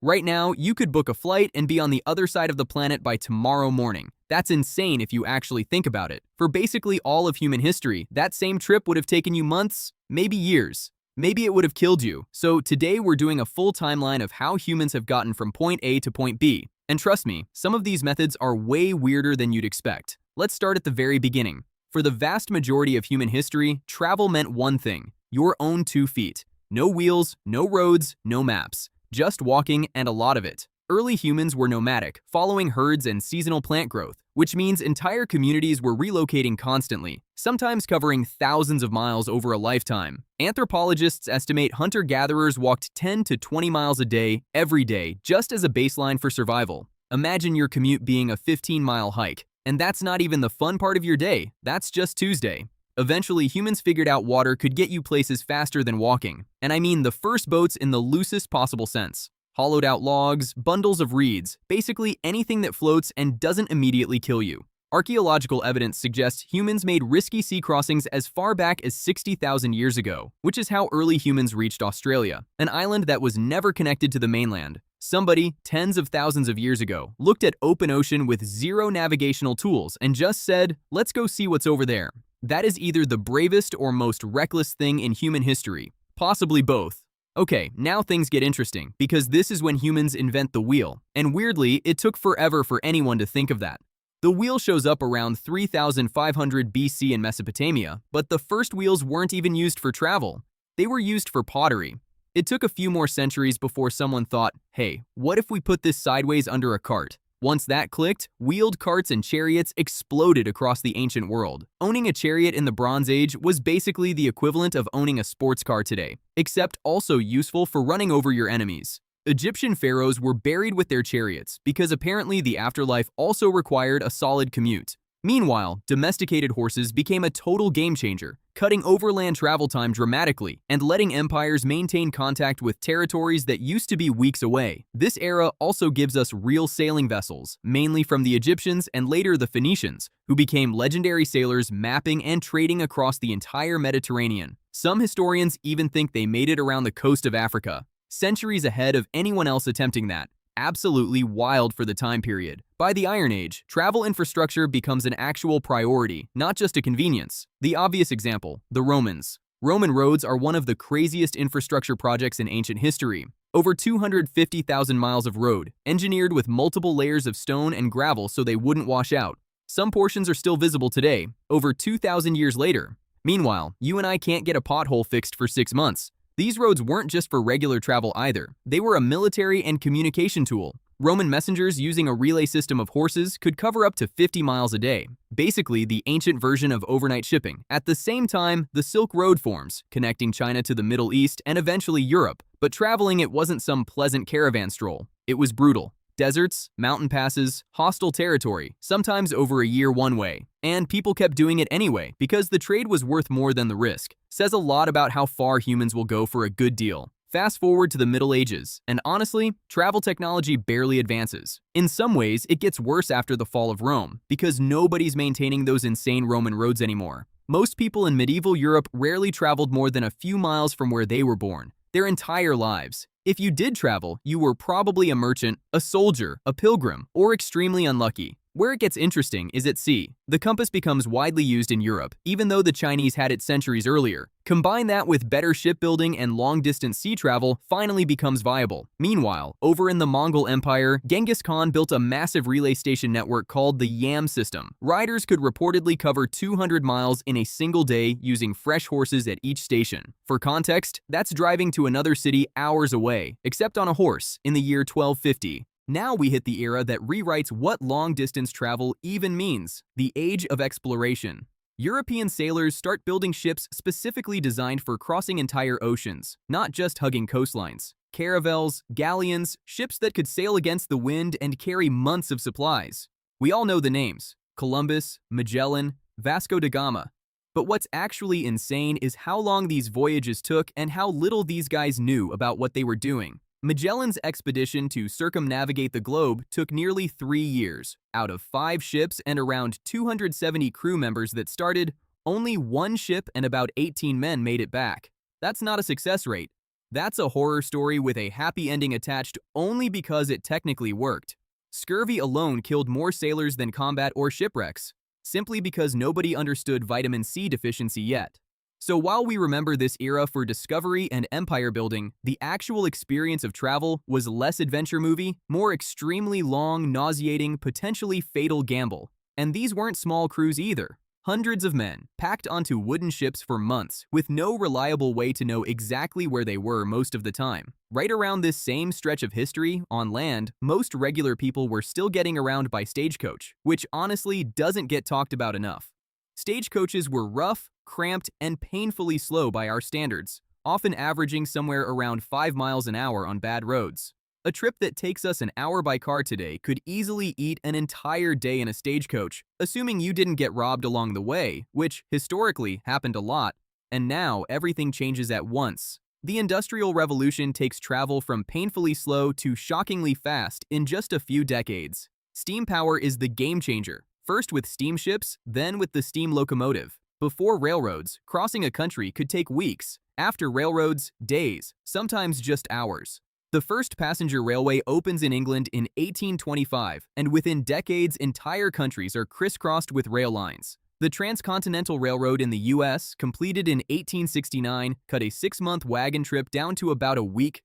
Right now, you could book a flight and be on the other side of the planet by tomorrow morning. That's insane if you actually think about it. For basically all of human history, that same trip would have taken you months, maybe years. Maybe it would have killed you. So today we're doing a full timeline of how humans have gotten from point A to point B. And trust me, some of these methods are way weirder than you'd expect. Let's start at the very beginning. For the vast majority of human history, travel meant one thing: your own 2 feet. No wheels, no roads, no maps. Just walking, and a lot of it. Early humans were nomadic, following herds and seasonal plant growth, which means entire communities were relocating constantly, sometimes covering thousands of miles over a lifetime. Anthropologists estimate hunter-gatherers walked 10 to 20 miles a day, every day, just as a baseline for survival. Imagine your commute being a 15-mile hike. And that's not even the fun part of your day, that's just Tuesday. Eventually, humans figured out water could get you places faster than walking. And I mean the first boats in the loosest possible sense. Hollowed out logs, bundles of reeds, basically anything that floats and doesn't immediately kill you. Archaeological evidence suggests humans made risky sea crossings as far back as 60,000 years ago, which is how early humans reached Australia, an island that was never connected to the mainland. Somebody, tens of thousands of years ago, looked at open ocean with zero navigational tools and just said, let's go see what's over there. That is either the bravest or most reckless thing in human history, possibly both. Okay, now things get interesting, because this is when humans invent the wheel, and weirdly, it took forever for anyone to think of that. The wheel shows up around 3500 BC in Mesopotamia, but the first wheels weren't even used for travel. They were used for pottery. It took a few more centuries before someone thought, hey, what if we put this sideways under a cart? Once that clicked, wheeled carts and chariots exploded across the ancient world. Owning a chariot in the Bronze Age was basically the equivalent of owning a sports car today, except also useful for running over your enemies. Egyptian pharaohs were buried with their chariots because apparently the afterlife also required a solid commute. Meanwhile, domesticated horses became a total game changer, cutting overland travel time dramatically and letting empires maintain contact with territories that used to be weeks away. This era also gives us real sailing vessels, mainly from the Egyptians and later the Phoenicians, who became legendary sailors mapping and trading across the entire Mediterranean. Some historians even think they made it around the coast of Africa, centuries ahead of anyone else attempting that. Absolutely wild for the time period. By the Iron Age, travel infrastructure becomes an actual priority, not just a convenience. The obvious example, the Romans. Roman roads are one of the craziest infrastructure projects in ancient history. Over 250,000 miles of road, engineered with multiple layers of stone and gravel so they wouldn't wash out. Some portions are still visible today, over 2,000 years later. Meanwhile, you and I can't get a pothole fixed for 6 months. These roads weren't just for regular travel either. They were a military and communication tool. Roman messengers using a relay system of horses could cover up to 50 miles a day, basically the ancient version of overnight shipping. At the same time, the Silk Road forms, connecting China to the Middle East and eventually Europe. But traveling it wasn't some pleasant caravan stroll. It was brutal. Deserts, mountain passes, hostile territory, sometimes over a year one way. And people kept doing it anyway because the trade was worth more than the risk. Says a lot about how far humans will go for a good deal. Fast forward to the Middle Ages, and honestly, travel technology barely advances. In some ways, it gets worse after the fall of Rome, because nobody's maintaining those insane Roman roads anymore. Most people in medieval Europe rarely traveled more than a few miles from where they were born, their entire lives. If you did travel, you were probably a merchant, a soldier, a pilgrim, or extremely unlucky. Where it gets interesting is at sea. The compass becomes widely used in Europe, even though the Chinese had it centuries earlier. Combine that with better shipbuilding and long-distance sea travel finally becomes viable. Meanwhile, over in the Mongol Empire, Genghis Khan built a massive relay station network called the Yam system. Riders could reportedly cover 200 miles in a single day using fresh horses at each station. For context, that's driving to another city hours away, except on a horse, in the year 1250. Now we hit the era that rewrites what long-distance travel even means, the age of exploration. European sailors start building ships specifically designed for crossing entire oceans, not just hugging coastlines. Caravels, galleons, ships that could sail against the wind and carry months of supplies. We all know the names: Columbus, Magellan, Vasco da Gama. But what's actually insane is how long these voyages took and how little these guys knew about what they were doing. Magellan's expedition to circumnavigate the globe took nearly 3 years. Out of 5 ships and around 270 crew members that started, only 1 ship and about 18 men made it back. That's not a success rate. That's a horror story with a happy ending attached only because it technically worked. Scurvy alone killed more sailors than combat or shipwrecks, simply because nobody understood vitamin C deficiency yet. So while we remember this era for discovery and empire building, the actual experience of travel was less adventure movie, more extremely long, nauseating, potentially fatal gamble. And these weren't small crews either. Hundreds of men, packed onto wooden ships for months, with no reliable way to know exactly where they were most of the time. Right around this same stretch of history, on land, most regular people were still getting around by stagecoach, which honestly doesn't get talked about enough. Stagecoaches were rough, cramped, and painfully slow by our standards, often averaging somewhere around 5 miles an hour on bad roads. A trip that takes us an hour by car today could easily eat an entire day in a stagecoach, assuming you didn't get robbed along the way, which historically happened a lot, and now everything changes at once. The Industrial Revolution takes travel from painfully slow to shockingly fast in just a few decades. Steam power is the game changer, first with steamships, then with the steam locomotive. Before railroads, crossing a country could take weeks. After railroads, days, sometimes just hours. The first passenger railway opens in England in 1825, and within decades, entire countries are crisscrossed with rail lines. The Transcontinental Railroad in the US, completed in 1869, cut a 6-month wagon trip down to about a week.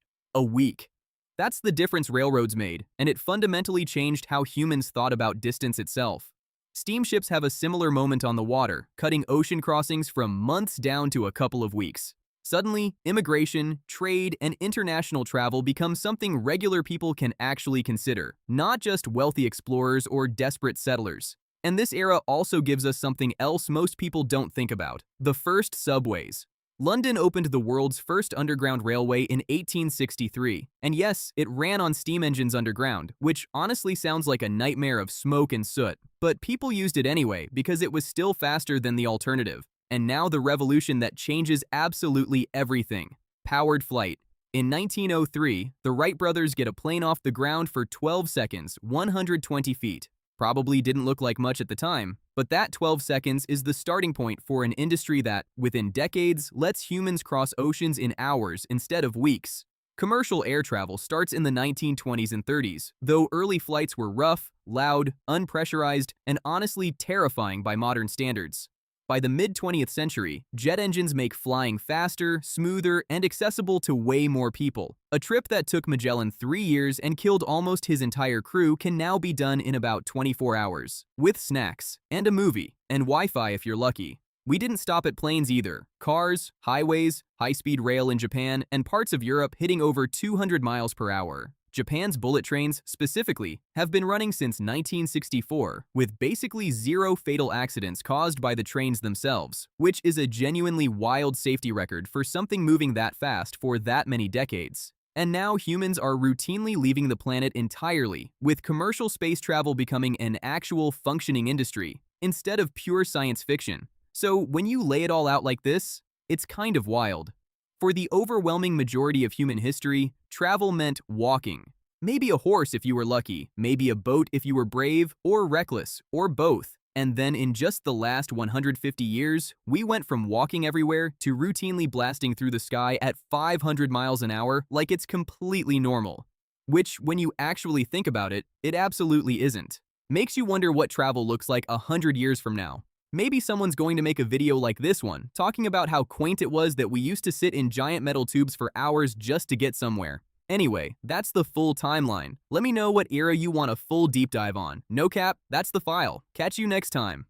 That's the difference railroads made, and it fundamentally changed how humans thought about distance itself. Steamships have a similar moment on the water, cutting ocean crossings from months down to a couple of weeks. Suddenly, immigration, trade, and international travel become something regular people can actually consider, not just wealthy explorers or desperate settlers. And this era also gives us something else most people don't think about: the first subways. London opened the world's first underground railway in 1863, and yes, it ran on steam engines underground, which honestly sounds like a nightmare of smoke and soot, but people used it anyway because it was still faster than the alternative. And now the revolution that changes absolutely everything: powered flight. In 1903, the Wright brothers get a plane off the ground for 12 seconds, 120 feet. Probably didn't look like much at the time, but that 12 seconds is the starting point for an industry that, within decades, lets humans cross oceans in hours instead of weeks. Commercial air travel starts in the 1920s and 30s, though early flights were rough, loud, unpressurized, and honestly terrifying by modern standards. By the mid-20th century, jet engines make flying faster, smoother, and accessible to way more people. A trip that took Magellan 3 years and killed almost his entire crew can now be done in about 24 hours, with snacks, and a movie, and Wi-Fi if you're lucky. We didn't stop at planes either. Cars, highways, high-speed rail in Japan, and parts of Europe hitting over 200 miles per hour. Japan's bullet trains, specifically, have been running since 1964, with basically zero fatal accidents caused by the trains themselves, which is a genuinely wild safety record for something moving that fast for that many decades. And now humans are routinely leaving the planet entirely, with commercial space travel becoming an actual functioning industry, instead of pure science fiction. So when you lay it all out like this, it's kind of wild. For the overwhelming majority of human history, travel meant walking. Maybe a horse if you were lucky, maybe a boat if you were brave or reckless, or both. And then in just the last 150 years, we went from walking everywhere to routinely blasting through the sky at 500 miles an hour like it's completely normal. Which, when you actually think about it, it absolutely isn't. Makes you wonder what travel looks like 100 years from now. Maybe someone's going to make a video like this one, talking about how quaint it was that we used to sit in giant metal tubes for hours just to get somewhere. Anyway, that's the full timeline. Let me know what era you want a full deep dive on. No cap, that's the file. Catch you next time.